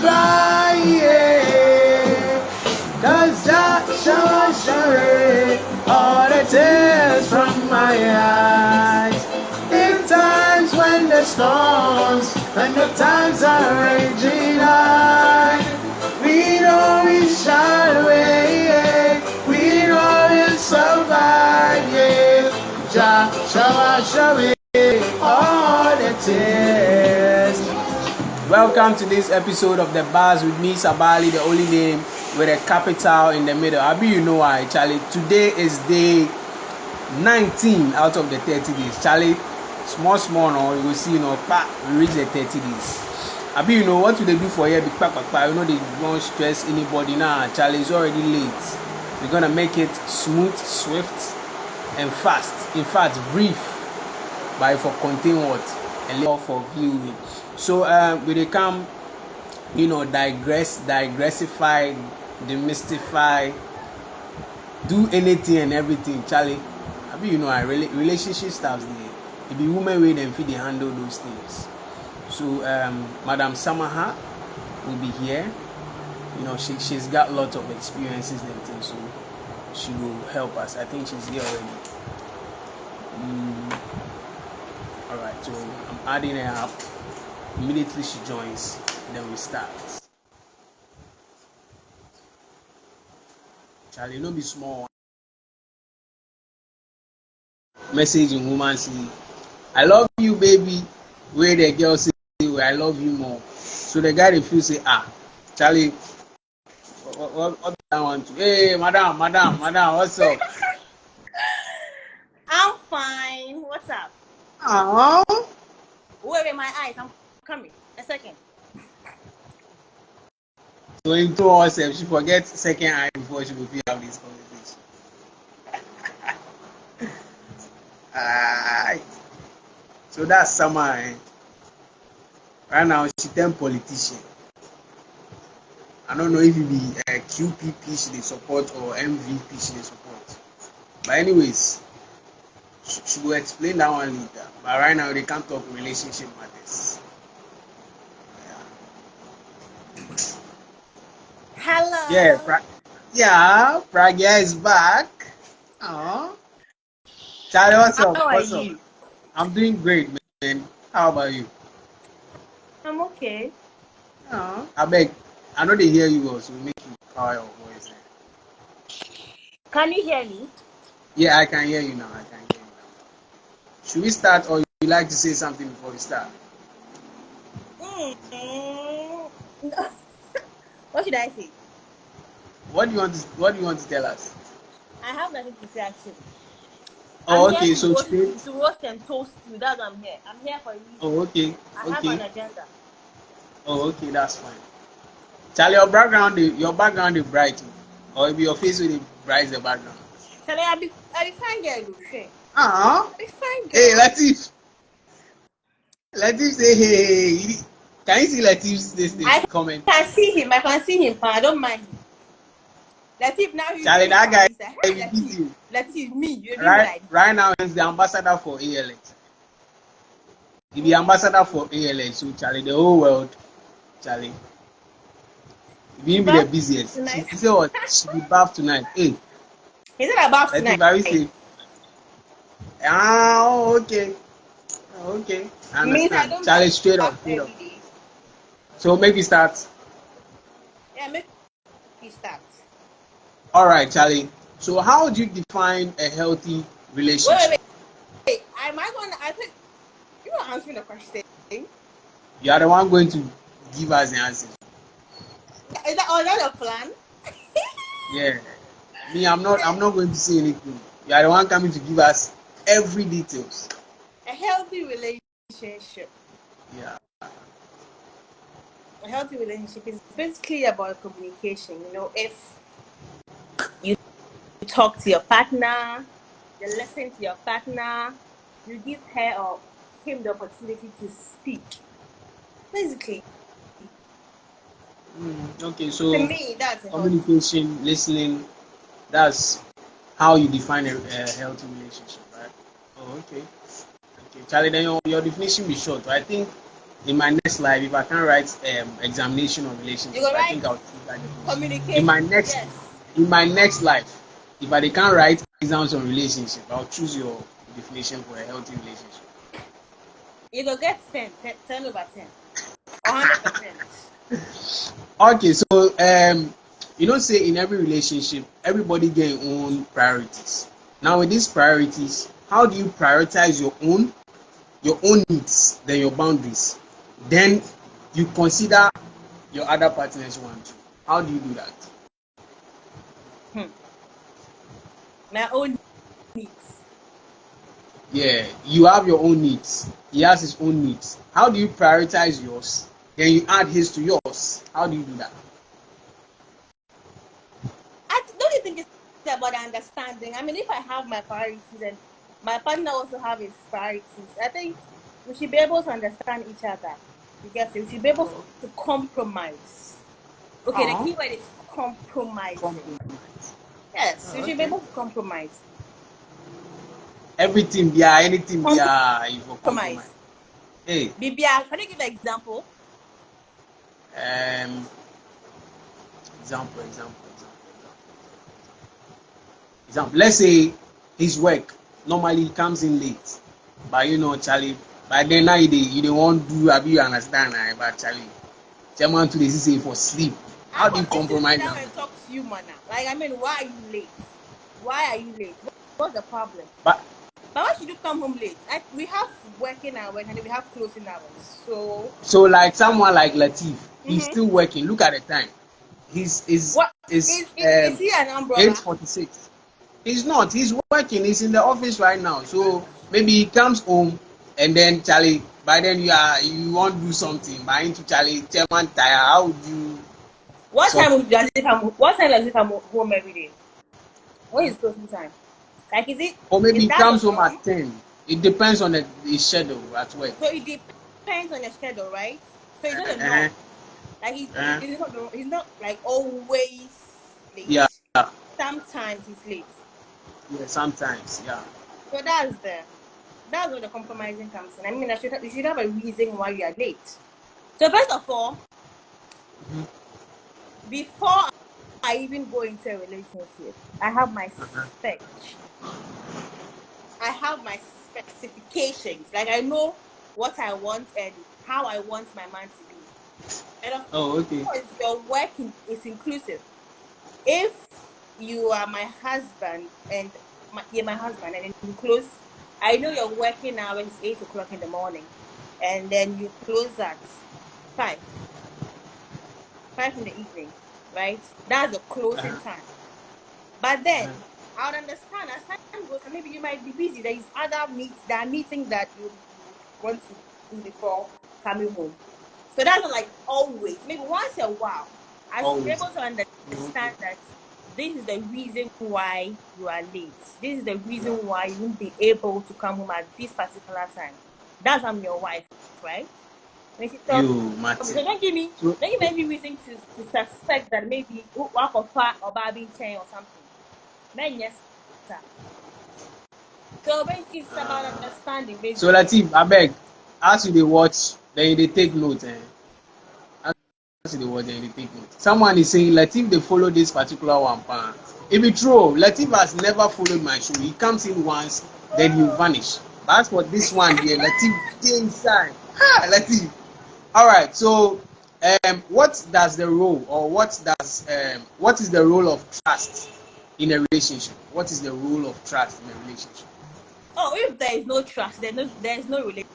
cry, yeah. Cause that shall away all the tears from my eyes. In times when the storms and the times are raging high, we know we shall away, we know we'll survive, yeah. Jah shall wash away all the tears. Welcome to this episode of The Bars with me, Sabali, the only name with a capital in the middle. Abi, you know why, Charlie? Today is day 19 out of the 30 days. Charlie, small, no, you will see, we reach the 30 days. Abi, you know what do they do for here? Big pack. You know they won't stress anybody now. Charlie, it's already late. We're gonna make it smooth, swift, and fast. In fact, brief, but for contain what and little for viewing. So we they come, digressify, demystify, do anything and everything, Charlie. I mean, relationship stuff there. It be women way them feed they handle those things. So Madam Samaha will be here. She's got lots of experiences and things, so she will help us. I think she's here already. Alright, so I'm adding her up. Immediately she joins, then we start. Charlie, no be small. Message in woman say, I love you, baby. Where the girl say, I love you more. So the guy refuse say, Charlie, what do I want to? Hey, madam, what's up? I'm fine. What's up? Where are my eyes? I'm coming. A second. So into herself, she forgets second eye before she will have this conversation. So that's Summer. Right now, she turn politician. I don't know if it be QPP she dey support or MVP she dey support. But anyways, she will explain that one later. But right now, they can't talk relationship matters. Hello. Yeah, Pragya is back. Charlie, what's up? How are you? I'm doing great, man. How about you? I'm okay. I beg. I know they hear you also. Make you power your voice. Can you hear me? Yeah, I can hear you now. Should we start, or you like to say something before we start? What should I say? What do you want to tell us? I have nothing to say actually. Okay. So to roast and toast you. That's why I'm here. I'm here for a reason. Okay. I have an agenda. Okay, that's fine. Charlie, your background is bright, or maybe your face will bright the background. Charlie, I be fine girl, okay. Be fine girl. Hey, Latif say hey. Can you see Latif's this comment? I can see him, but I don't mind him. Latif now you Charlie, that guy Latif, me, you right now he's the ambassador for ALX. He's the ambassador for ALX, so Charlie, the whole world, Charlie. He be the busiest. She said what? She be bath tonight. Hey. Is it about tonight? Okay. I understand. Charlie, straight up. So maybe start. Yeah, make me start. All right, Charlie. So how do you define a healthy relationship? Wait. I think you are answering the question. You are the one going to give us the answer. Is that your plan? Yeah. Me, I'm not going to say anything. You are the one coming to give us every details. A healthy relationship. Yeah. A healthy relationship is basically about communication. If you talk to your partner, you listen to your partner, you give her or him the opportunity to speak. Basically. Okay, so to me, that's communication, listening, that's how you define a healthy relationship, right? Okay. Charlie, then your definition be short. I think in my next life, if I can't write examination on relationship, You go I right think I'll choose that definition. communication. In my next Yes. in my next life, if I can't write exams on relationship, I'll choose your definition for a healthy relationship. You go get 10 over 10. 100%. Okay, so say in every relationship, everybody get their own priorities. Now with these priorities, how do you prioritize your own needs, then your boundaries? Then you consider your other partner's one too. How do you do that? My own needs. Yeah, you have your own needs. He has his own needs. How do you prioritize yours? Then you add his to yours. How do you do that? Don't you think it's about understanding? I mean, if I have my priorities and my partner also have his priorities, I think we should be able to understand each other. Because we should be able to compromise. Okay, the key word is compromising. Yes, we should be able to compromise. Everything, yeah, anything, yeah, you for Compromise. compromise. Hey, Bibia, can you give an example? Example. Let's say his work normally he comes in late, but Charlie. But then now you don't want to do. Have you understand? But Charlie, Chairman today say for sleep. How do you compromise? I want to talk to you, man. Like, I mean, why are you late? Why are you late? What's the problem? But why should you come home late? We have working hours and we have closing hours. So like someone like Latif, he's still working. Look at the time. Is he an umbrella? 8:46. He's not. He's working. He's in the office right now. So maybe he comes home and then Charlie. By then you want to do something. By into Charlie, Chairman tire. How would you? What time does it come? What time does it come home every day? What is closing time? Like, is it? Or maybe he comes home at 10. It depends on his schedule at work. So it depends on the schedule, right? So it's not a norm. Like he's not like always late. Yeah. Sometimes he's late. Yeah, sometimes, yeah. So that's where the compromising comes in. I mean, you should have a reason why you are late. So first of all, before I even go into a relationship, I have my spec. I have my specifications. Like, I know what I want and how I want my man to be. And of course, your work is inclusive. If you are my husband and you're my husband and then you close, I know your working hours is 8 o'clock in the morning, and then you close at 5 in the evening, right? That's the closing time. But then I would understand as time goes, maybe you might be busy. There is other meetings that you want to do before coming home. So that's not like always. Maybe once in a while, I should be able to understand that this is the reason why you are late. This is the reason why you won't be able to come home at this particular time. That's I'm your wife, right? So don't give me any reason to suspect that maybe work of far or Barbie chain or something. Then yes, sir. So basically it's about understanding. Basically. So Latif, I beg, as you watch, then they take note. As you watch, then they take note. Someone is saying Latif they follow this particular one. If it's true, Latif has never followed my show. He comes in once, then he vanish. But as for this one here, Latif stay inside. Latif. All right. So, what does the role, or what is the role of trust in a relationship? What is the role of trust in a relationship? Oh, if there is no trust, there is no relationship.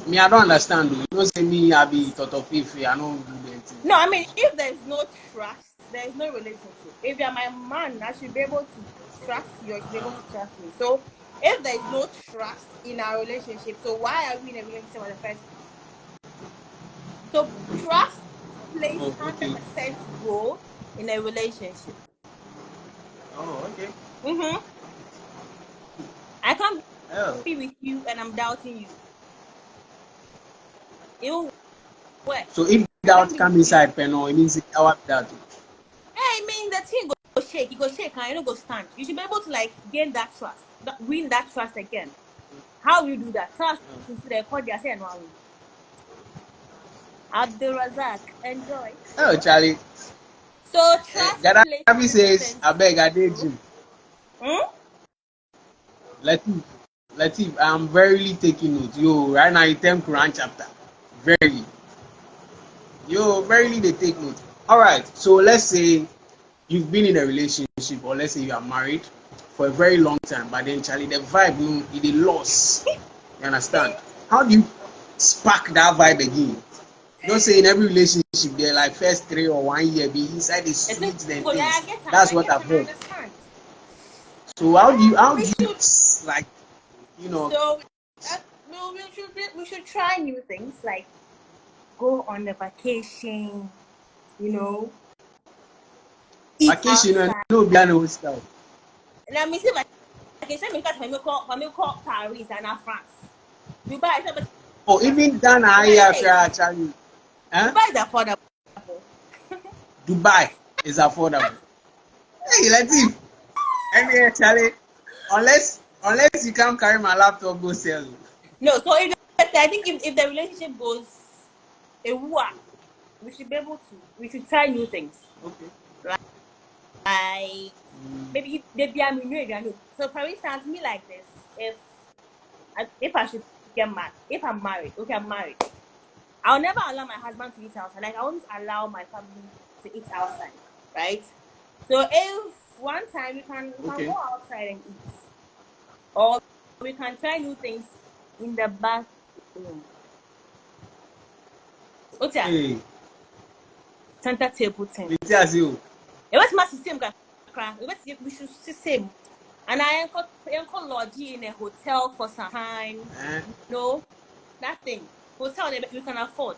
Me, I don't understand. You don't say me, I be thought of if I don't do anything. No, I mean, if there is no trust, there is no relationship. If you're my man, I should be able to trust you. I should be able to trust me. So, if there is no trust in our relationship, so why are we in a relationship in the first place? So, trust plays 100% role in a relationship. Oh, okay. I can't be with you and I'm doubting you. It will work. So if doubt come inside, it means our doubt. I mean, the thing go shake, and you go stand. You should be able to gain that trust, win that trust again. How will you do that? Trust into the code they are saying one. Abdul Razak, enjoy. Oh, Charlie. So trust in Gaddafi says, I relationships. beg, I did you. Hmm? Latif, I'm verily taking note. Yo, right now, you tell Quran chapter. Verily. Yo, verily, they take note. All right, so let's say you've been in a relationship, or let's say you are married for a very long time, but then, Charlie, the vibe, it lost. You understand? How do you spark that vibe again? Don't say in every relationship they're like first 3 or 1 year be inside the I think sweet then well, things. I get and That's I what get I've and I heard. understand. So how We do you should like so we should try new things like go on a vacation, you know, eat vacation and outside. no be no style. Let me see vacation because when we call Paris and France. Dubai is Oh, even Ghana here Dubai, actually. Huh? Dubai is affordable. Dubai is affordable. Hey, Latif, Charlie, unless you can't carry my laptop go sell. No, so I think if the relationship goes a war, we should be able to. We should try new things. Okay. Like maybe I'm new. So for instance, me like this, if I should get married, if I'm married, okay, I'm married. I'll never allow my husband to eat outside. Like I won't allow my family to eat outside, right? So if one time we can Okay. go outside and eat, or we can try new things in the bathroom. Okay, Hey, center table thing. it's as you. It was my system. We should system. And I encourage lodge in a hotel for some time. Eh? No, nothing. Hotel we can afford.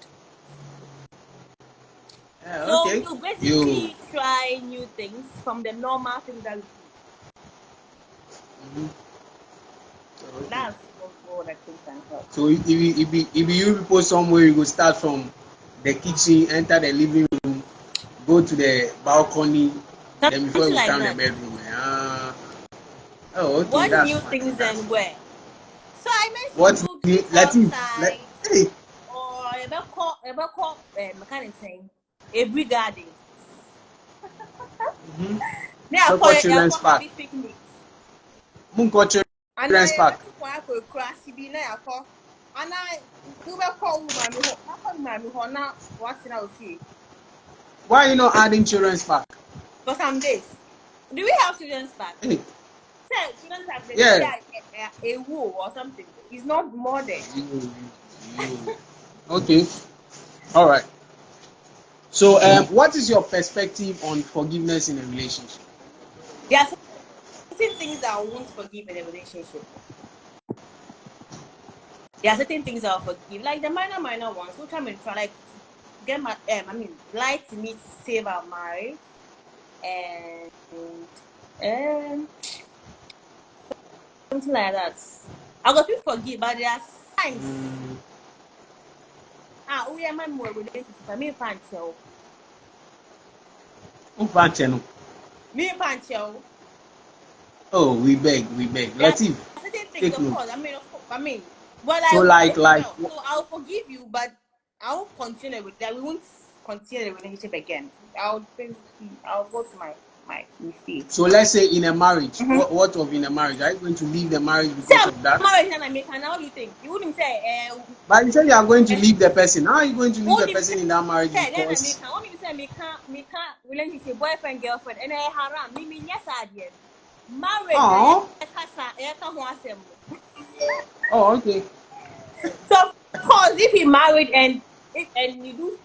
Yeah, So okay. you You. basically try new things from the normal things that we do. Mm-hmm. Okay. That's what I think can help. So if you people somewhere, you go start from the kitchen, enter the living room, go to the balcony, then before Something you like come the that. bedroom. Oh, okay, What that's new fine. things That's and fine. where? So I What mentioned you new eat Latif? outside Hey, or about mechanic saying every garden. mm-hmm. Now So I children's call park. happy picnics. Munko And I children's am park. better for a crassy be now. And I do a call mammy now what's in our fee Why you not adding children's park? for some days. Do we have children's park? Hey, Say children's park they say yeah. a woo or something. It's not modern. You. Okay. All right. So, what is your perspective on forgiveness in a relationship? There are certain things that I won't forgive in a relationship. There are certain things I'll forgive, like the minor ones. Which I'm try like get my lie to me to save our marriage, and something like that. I got to forgive, but there are times. We are my more relationship. I mean, pancho. Me pancho. Oh, we beg. There are Latif, certain things, take of note. course. Well, So, I like, wish like, well. So I'll forgive you, but I won't continue with that. We won't continue the relationship again. I'll go to my fee. so let's say in a marriage, Mm-hmm. what of in a marriage? Are you going to leave the marriage Say because of that? marriage and I make an how do you think? You wouldn't say But you said you are going to leave the person. How are you going to leave the wouldn't person in that marriage say then I because? make only say me can't relationship boyfriend girlfriend and I haram me yes idea. Marriage Oh, oh, okay. so of course if he married and you do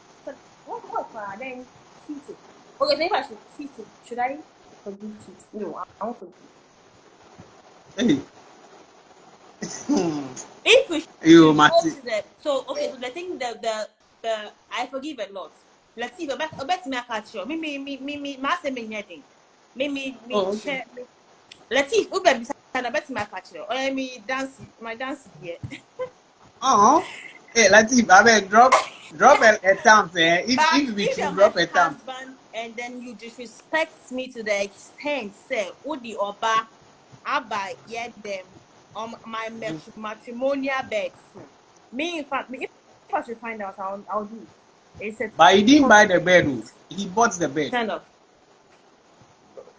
what then cheating. Okay, so if I should cheat, should I forgive cheat? No, I won't forgive. Hey. If we You, should go Mati. to so the thing the I forgive a lot. Let's see, but me catch you. Me, ma say me nyading. Me Oh, okay. share. Let's see, Uber be sana bet me catch you. Or me dance my dance here. Oh, hey, Latif, I mean, drop a thumb there. If But you be if true, you're my drop a thumb. husband and then you disrespect me to the extent, say Udi Oba, Abba, yeah them, on my matrimonial bed. So, me, in fact, if I should find out, I'll do it. It's a But he didn't buy the bed. Oh. He bought the bed. kind of.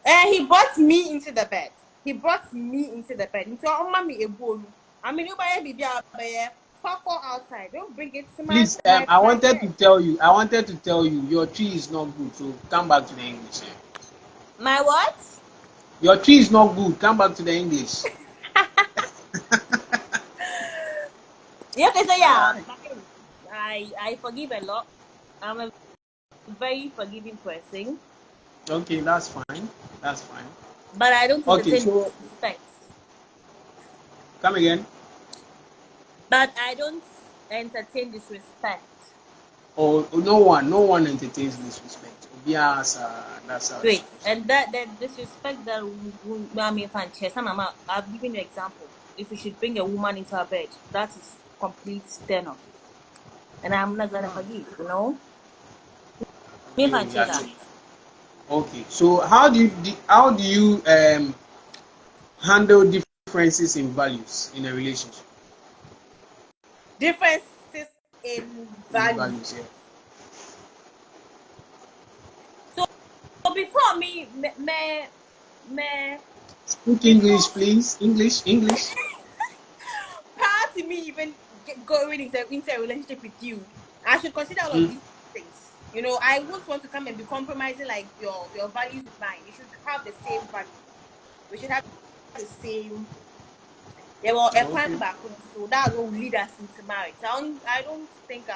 He brought me into the bed. He brought me into the bed. Into mommy a bowl. I mean, you buy a baby outside. Don't bring it to my. Please, I wanted to tell you. Your tree is not good. So come back to the English. My what? Your tree is not good. Come back to the English. Yeah, okay, so yeah, I forgive a lot. I'm a very forgiving person. Okay, that's fine. That's fine. But I don't entertain disrespect. Come again. But I don't entertain disrespect. Oh, no one entertains disrespect. Yes, that's how. Great, and that disrespect that I've given you an example. If you should bring a woman into our bed, that is complete turn off. And I'm not gonna forgive, you know. Okay, so how do you handle differences in values in a relationship? Differences in values. Yeah. So before me, speak English, please. English. Prior to me even going into a relationship with you, I should consider all of these things. You know, I wouldn't want to come and be compromising like your values with mine. You should have the same value. We should have the same. There were a plan back home, so that will lead us into marriage. I don't think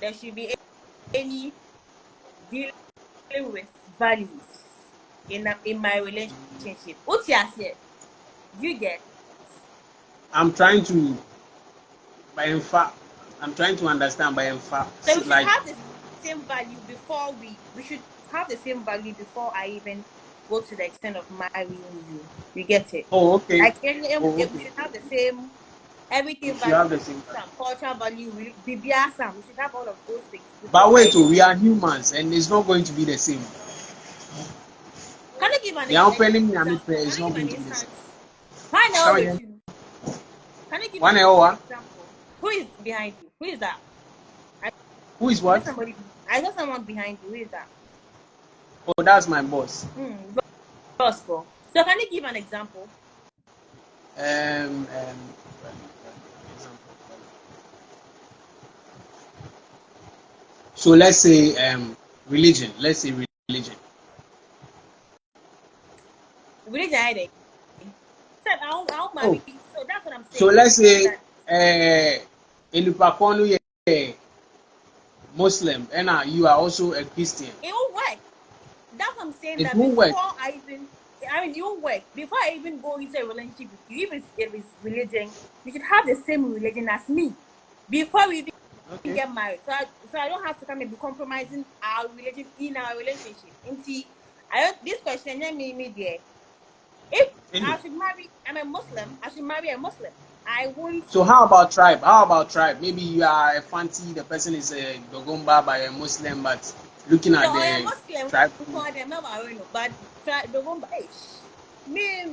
there should be any dealing with values in my relationship. What's your say? Do you get? I'm trying to understand by fact. So we should have the same value before we should have the same value before I even go to the extent of marrying you. You get it? Oh, okay. Like we should have the same everything value. Have the same cultural value. We should have all of those things. But wait, we are humans, and it's not going to be the same. Can you give an example? It's not going to be the same. Can you give an example? Who is behind you? Who is that? Who is what? I saw someone behind you. Who is that? Oh, that's my boss. Gospel. So can you give an example? So let's say religion. Let's say religion. Religion, I think. So that's what I'm saying. So let's say Muslim, and you are also a Christian. It won't work. That's what I'm saying. It won't work. Before I even go into a relationship with you, even if it's religion, you should have the same religion as me before we even get married. So I don't have to come and be compromising our religion in our relationship. And see, this question me there. If I should marry, I'm a Muslim. I should marry a Muslim. I won't. So how about tribe? Maybe you are a fancy. The person is a Dogomba by a Muslim, but looking at the Muslim tribe. But Dogomba, me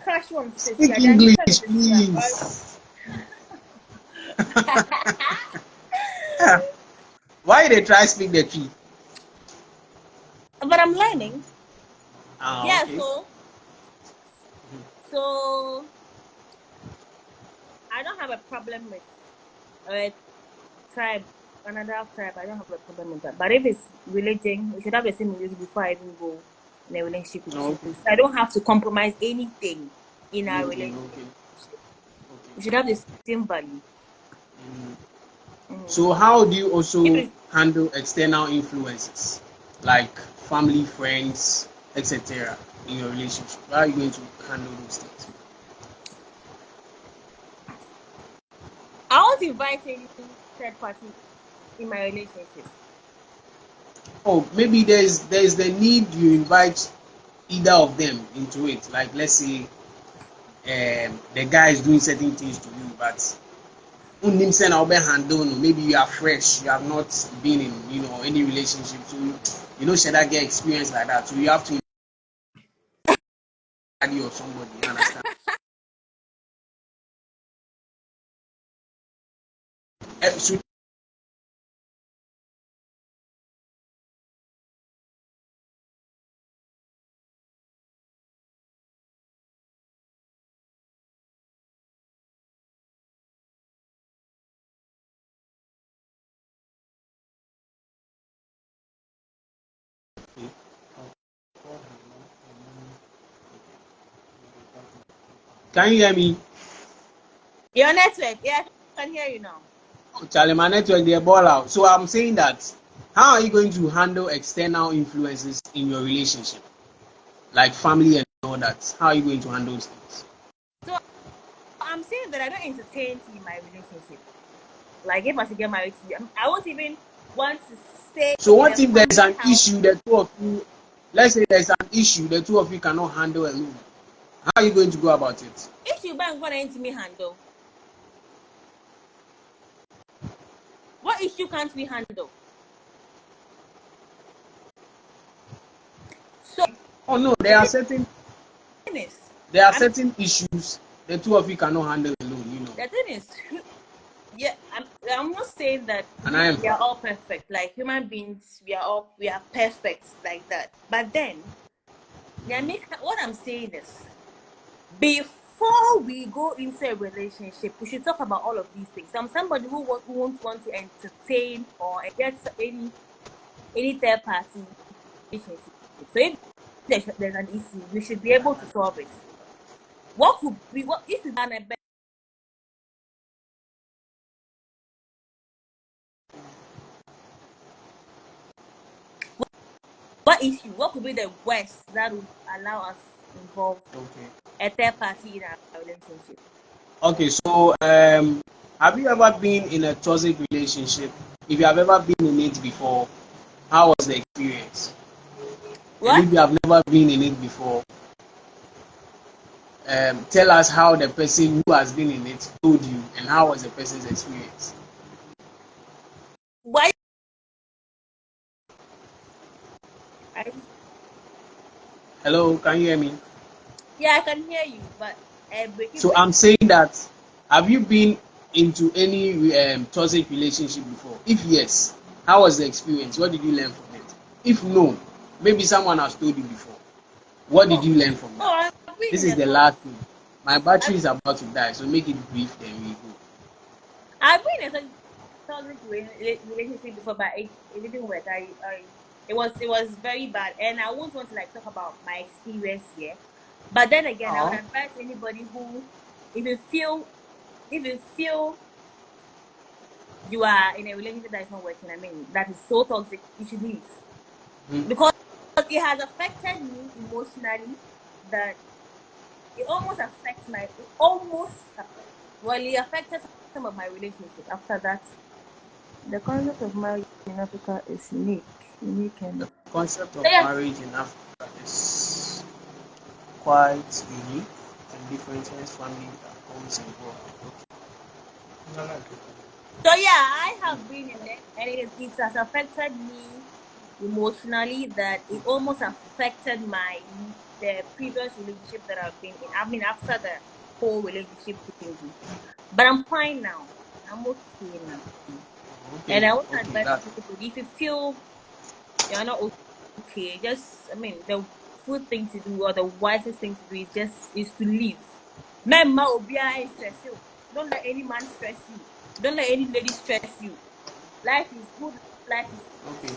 crash one. Speak English, please. Why they try speak the tree? But I'm learning. Yeah, okay. So I don't have a problem with tribe, another tribe. I don't have a problem with that. But if it's religion, we should have the same religion before I even go in a relationship with you. So I don't have to compromise anything in our relationship. We should have the same value. So how do you also handle external influences like family, friends, etc. in your relationship? How are you going to handle those things? I won't invite any third party in my relationship. Oh, maybe there's the need you invite either of them into it. Like let's say the guy is doing certain things to you, but maybe you are fresh, you have not been in any relationship, so you know should I get experience like that, so you have to daddy or somebody. You understand? So can you hear me? Your network, yeah, I can hear you now. Oh, Charlie, my network they ball out. So I'm saying that how are you going to handle external influences in your relationship, like family and all that? How are you going to handle those things? So I'm saying that I don't entertain in my relationship. Like if I should get married to you, I won't even want to stay So in a what if there's family an house. issue the two of you, let's say there's an issue the two of you cannot handle alone? How are you going to go about it? If you buy one into me handle, what issue can't we handle? So Oh no, the thing is, certain issues the two of you cannot handle alone, you know. the thing is, yeah, I'm not saying that And I am we are all perfect. Like human beings, we are perfect like that. But then, what I'm saying is, before we go into a relationship, we should talk about all of these things. I'm somebody who won't want to entertain or get any third party relationship. So if there's an issue, we should be able to solve it. What if you done a better? What issue? What could be the worst that would allow us to involve a third party in our relationship? Okay, so have you ever been in a toxic relationship? If you have ever been in it before, how was the experience? What? And if you have never been in it before, tell us how the person who has been in it told you and how was the person's experience. Why? Hello, can you hear me? Yeah, I can hear you, but So I'm saying that, have you been into any toxic relationship before? If yes, how was the experience? What did you learn from it? If no, maybe someone has told you before. What did you learn from that? This is the last thing. My battery is about to die, so make it brief, then we go. I've been in a toxic relationship before, but it didn't work. It was very bad, and I won't want to like talk about my experience here. But then again, I would advise anybody who, if you feel you are in a relationship that is not working, I mean that is so toxic, you should leave. Because it has affected me emotionally that it affected some of my relationship. After that, the concept of marriage in Africa is unique and the concept of marriage in Africa is quite unique and different. Hence, family are always involved. So yeah, I have been in it, and it has affected me emotionally that it almost affected the previous relationship that I've been in. I mean, after the whole relationship thingy, but I'm fine now. I'm okay now. Okay, And I want to advise people, if you feel you're not okay, the good thing to do or the wisest thing to do is to leave. Don't let any man stress you. Don't let any lady stress you. Life is good. Life is okay.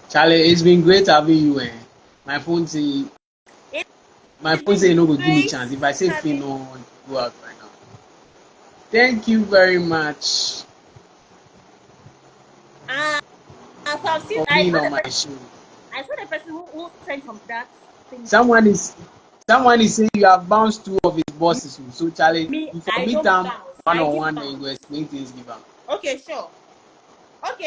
Charlie, it's been great having you. My phone say no go give me chance. If I say fin, no want to go out right now. Thank you very much for being on my show. I saw the person who sent from that thing. Someone is saying you have bounced two of his bosses. So Charlie, if you meet them one-on-one, then you go explain things, give them. Okay, sure. Okay.